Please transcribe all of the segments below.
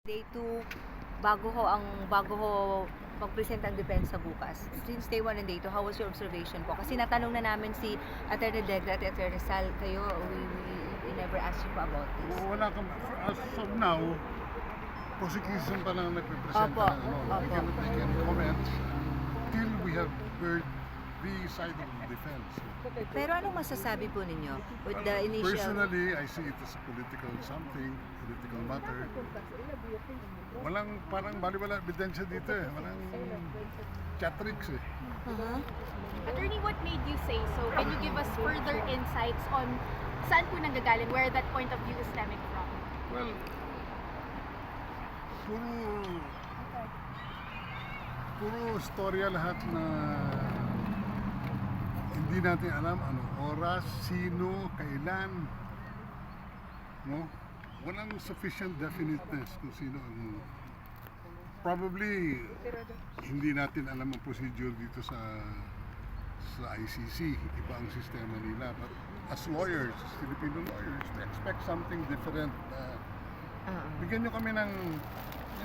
Day 2, bago ho mag-present ang depensa bukas. Since day 1 and day 2, how was your observation po? Kasi natanong na namin si Atty. Degra at Atty. Sal, kayo, we never asked you po about this. Wala kang, as of now, prosecution pa lang nagpipresenta Opo, ng ano. I opo. cannot make any comments till we have heard the side of the defense. Pero anong masasabi po ninyo with the initial... Personally, I see it as a political something, political matter. Walang parang baliwala ebidensya dito eh. Walang chatrix eh. Attorney, what made you say so? Can you give us further insights on saan po nanggagaling, where that point of view is stemming from? Well, puro storya lahat na hindi natin alam anong oras, sino, kailan, no? Walang sufficient definiteness kung sino ang probably hindi natin alam ang procedure dito sa ICC, iba ang sistema nila, but as lawyers, as Filipino lawyers, we expect something different. Bigyan nyo kami ng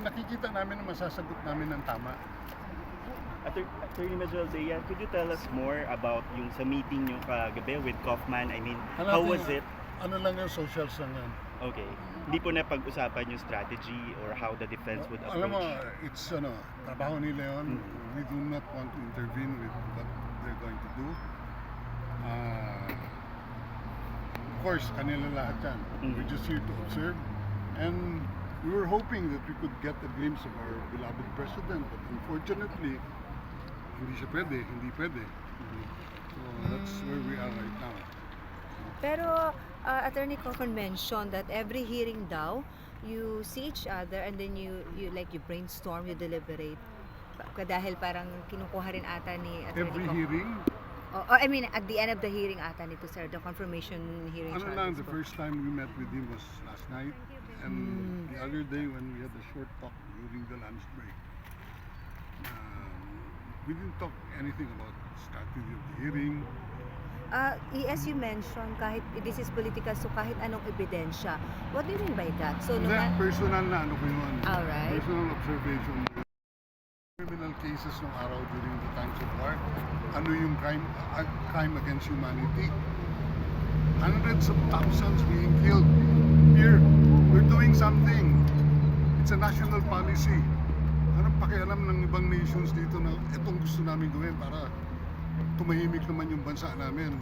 nakikita namin na masasagot namin ng tama. Attorney Majaldea, could you tell us more about yung sa meeting nyo kagabi with Kaufman? I mean, Ano how natin, was it? Ano lang yung socials lang yan. Okay. Hindi po na pag-usapan yung strategy or how the defense would approach? Alam mo, it's trabaho nila yun. We do not want to intervene with what they're going to do. Of course, kanila lahat yan. We're just here to observe. And we were hoping that we could get a glimpse of our beloved president, but unfortunately, hindi siya pwede, hindi pwede. So that's where we are right now. Pero Attorney Kaufman mentioned that every hearing daw, you see each other and then you brainstorm, you deliberate. Dahil parang kinukuha rin ata ni Attorney Every Kaufman. hearing, I mean, at the end of the hearing ata nito, sir, the confirmation hearing ano lang, charges the po. first time we met with him was last night. And the other day when we had a short talk during the lunch break, we didn't talk anything about strategy of the hearing. As you mentioned, kahit this is political, so kahit anong ebidensya. What do you mean by that? So, Hindi, personal na ano ko yun. Alright. Personal observation. Criminal cases ng araw during the times of war. Ano yung crime against humanity? Hundreds of thousands being killed. Here, we're doing something. It's a national policy. Anong pakialam ng ibang nations dito na itong gusto namin gawin para tumahimik naman yung bansa namin.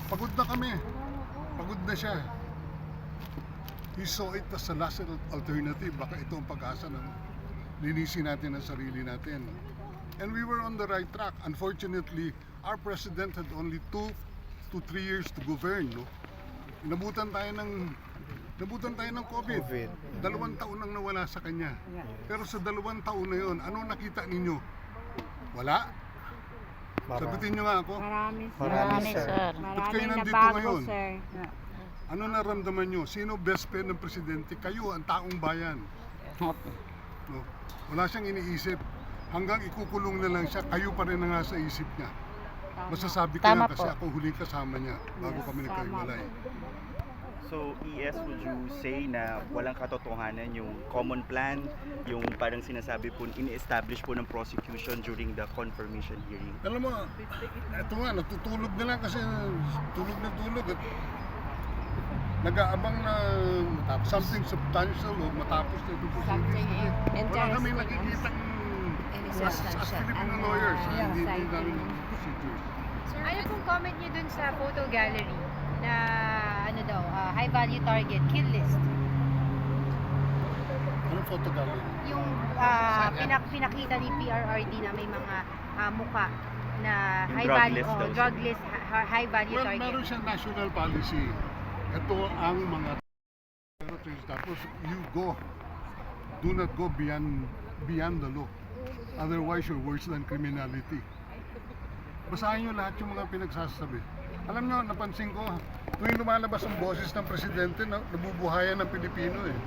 Pagod na kami. Pagod na siya. He saw it as a last alternative. Baka ito ang pag-asa ng linisin natin ang sarili natin. And we were on the right track. Unfortunately, our president had only 2 to 3 years to govern. No? Nabutan tayo ng COVID. 2 taon nang nawala sa kanya. Pero sa 2 taon na yon, ano nakita ninyo? Wala? Sagutin nyo nga ako. Marami, sir. Ba't kayo nandito ngayon? Ano naramdaman nyo? Sino best friend ng presidente? Kayo, ang taong bayan. No? Wala siyang iniisip. Hanggang ikukulong na lang siya, kayo pa rin na nga sa isip niya. Masasabi ko Tama yan kasi po. ako huling kasama niya bago kami nagkahiwalay. So, ES, would you say na walang katotohanan yung common plan, yung parang sinasabi po, ini-establish po ng prosecution during the confirmation hearing? Alam mo, ito nga, natutulog na lang kasi tulog na tulog at nag-aabang na something substantial o matapos na ito proceedings. Wala kami nakikita Any as substantial. Filipino lawyers, hindi namin procedures. Ano pong comment niyo dun sa photo gallery na ano daw, high value target, kill list? Anong photo gallery? Yung pinakita ni PRRD na may mga muka na Yung high drug value, list daw, drug list, high value Well, target. meron siyang national policy. Ito ang mga territories. Tapos you go. Do not go beyond the law. Otherwise, you're worse than criminality. Basahin nyo lahat yung mga pinagsasabi. Alam nyo, napansin ko, tuwing lumalabas ang boses ng presidente, nabubuhayan ng Pilipino eh.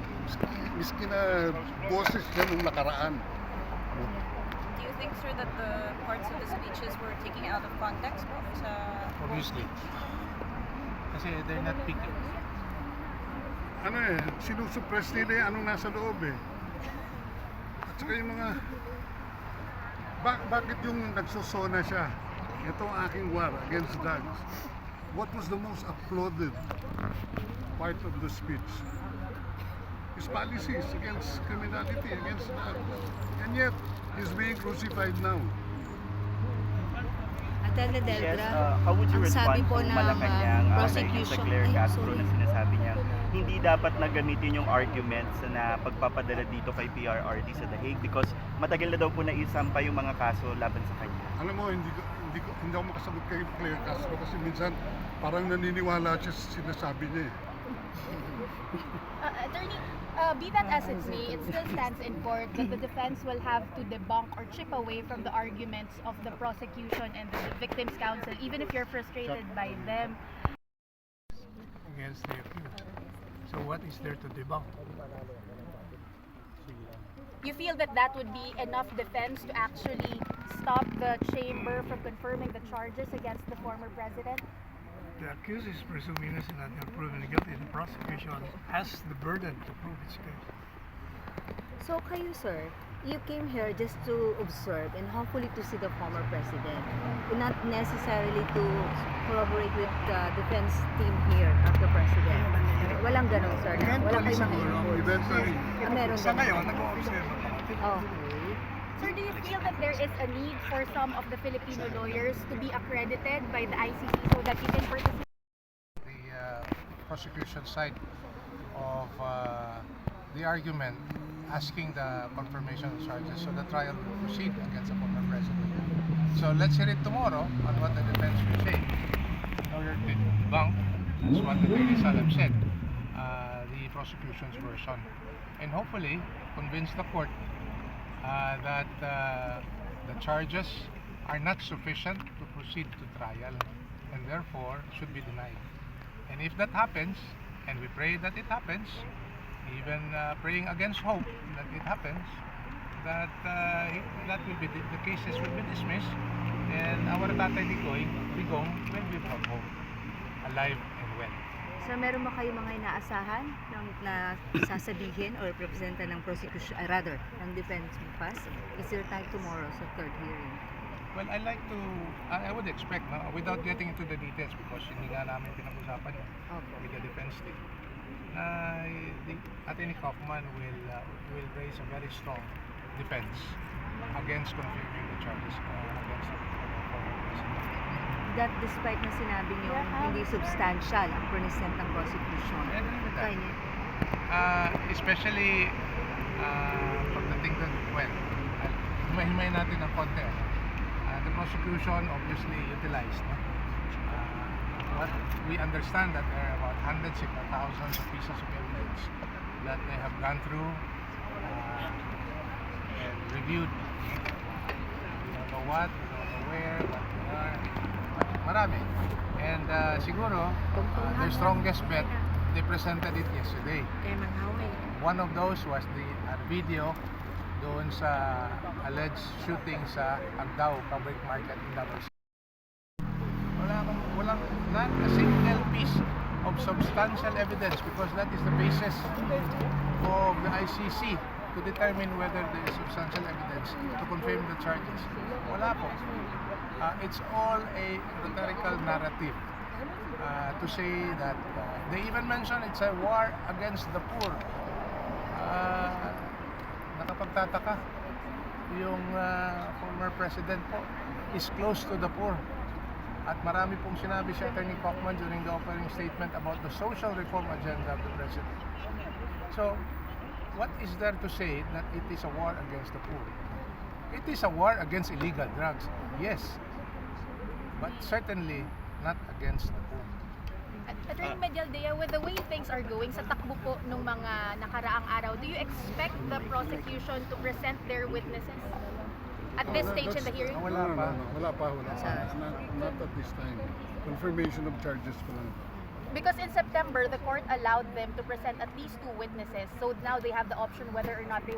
Miski na boses niya nung nakaraan. Do you think, sir, that the parts of the speeches were taken out of context po sa... Obviously. Kasi they're not picking. Ano eh, sinusuppress nila yung anong nasa loob eh. Tsaka yung mga... bakit yung nagsosona siya? Ito ang aking war against drugs. What was the most applauded part of the speech? His policies against criminality, against drugs. And yet, he's being crucified now. Atty. Yes, Delgra, how would you ang respond sabi po kung ng Malacanang kay prosecution, sa Claire ay, Castro sorry. na sinasabi niya hindi dapat na gamitin yung arguments na pagpapadala dito kay PRRD sa The Hague because matagal na daw po naisampa yung mga kaso laban sa kanya. Alam mo, hindi ako makasagot kay Claire Castro kasi minsan parang naniniwala siya sa sinasabi niya eh. Attorney, be that as it may, it still stands in court that the defense will have to debunk or chip away from the arguments of the prosecution and the victims' counsel, even if you're frustrated by them. against the accused. So what is there to debunk? You feel that that would be enough defense to actually stop the chamber from confirming the charges against the former president? The accused is presumed innocent until proven guilty. The prosecution has the burden to prove its case. So kayo, sir, you came here just to observe and hopefully to see the former president, not necessarily to collaborate with the defense team here of the president. Walang ganun, sir. Wala kayong mga inputs. Eventually. Meron Sa ganun. ngayon, nag-o-observe ako. Okay. Sir, do you feel that there is a need for some of the Filipino lawyers to be accredited by the ICC so that you can participate? The prosecution side of the argument asking the confirmation of charges so the trial will proceed against the former president. So let's hear it tomorrow on what the defense will say in order to debunk, as what Attorney Salam said, the prosecution's version, and hopefully convince the court that the charges are not sufficient to proceed to trial and therefore should be denied. And if that happens, and we pray that it happens, even praying against hope that it happens, that that will be the cases will be dismissed, and our Tatay Digong will be brought home, alive and well. Sir, meron ba kayo mga inaasahan na sasabihin or representa ng prosecution, rather, ng defense bukas? Is there time tomorrow sa third hearing? Well, I would expect, no, without getting into the details because hindi nga namin pinag-usapan yun Okay. with the defense team, the Attorney Kaufman will raise a very strong defense against confirming the charges against the former president. That despite na sinabi niyo hindi substantial ang present ng prosecution. I agree with that. Kaya, Especially pagdating doon, well, himay natin ng konti. The prosecution obviously utilized what we understand that there are about hundreds if not thousands of pieces of evidence that they have gone through and reviewed. We don't know what, we don't know where, what they are. Marami. And siguro, their strongest bet, they presented it yesterday. One of those was the video doon sa alleged shooting sa Agdao Public Market in Davao City. Walang not a single piece of substantial evidence because that is the basis of the ICC to determine whether there is substantial evidence to confirm the charges. Wala po. It's all a rhetorical narrative to say that they even mention it's a war against the poor. Nakapagtataka yung former president po is close to the poor. At marami pong sinabi si Attorney Kaufman during the opening statement about the social reform agenda of the president. So, what is there to say that it is a war against the poor? It is a war against illegal drugs, yes, but certainly not against the poor. Attorney Medialdea, with the way things are going sa takbo po nung mga nakaraang araw, do you expect the prosecution to present their witnesses at this stage in the hearing? Wala pa. Not at this time. Confirmation of charges pa lang. Because in September, the court allowed them to present at least 2 witnesses. So now they have the option whether or not they